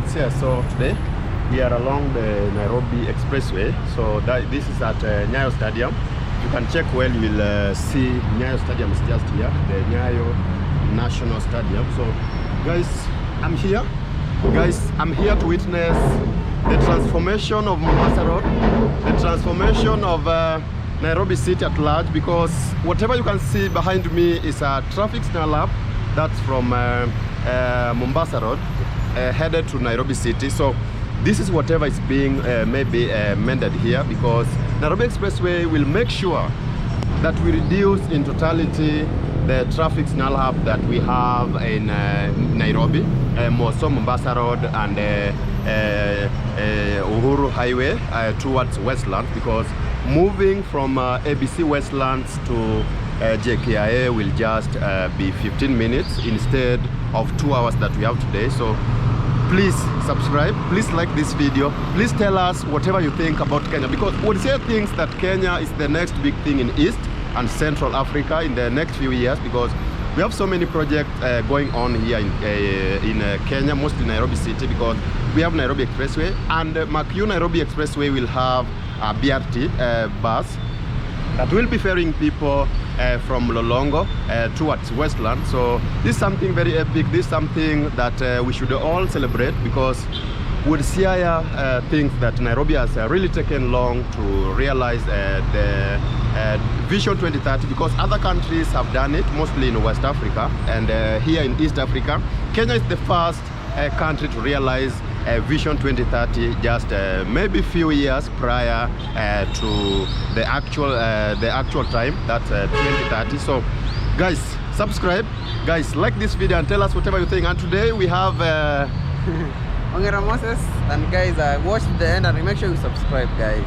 what's here. So today we are along the Nairobi Expressway. So this is at Nyayo Stadium. You can check well, you will see Nyayo Stadium is just here, the Nyayo National Stadium. So guys, I'm here. Guys, I'm here to witness the transformation of Mombasa Road, the transformation of Nairobi City at large, because whatever you can see behind me is a traffic signal up that's from Mombasa Road headed to Nairobi City. So this is whatever is being maybe mended here, because Nairobi Expressway will make sure that we reduce in totality the traffic signal hub that we have in Nairobi, also Mombasa Road and Uhuru Highway towards Westlands, because moving from ABC Westlands to JKIA will just be 15 minutes instead of 2 hours that we have today. So please subscribe, please like this video, please tell us whatever you think about Kenya, because Odisea thinks that Kenya is the next big thing in East and Central Africa in the next few years, because we have so many projects going on here in Kenya, mostly Nairobi City, because we have Nairobi Expressway, and Makiu Nairobi Expressway will have a BRT bus that will be ferrying people from Lolongo towards Westland. So this is something very epic. This is something that we should all celebrate, because Odisea thinks that Nairobi has really taken long to realize the Vision 2030, because other countries have done it, mostly in West Africa and here in East Africa. Kenya is the first country to realize Vision 2030 just maybe few years prior to the actual time, that's 2030. So guys, subscribe, guys, like this video and tell us whatever you think. And today we have Ongera Moses, and guys, watch the end and make sure you subscribe, guys.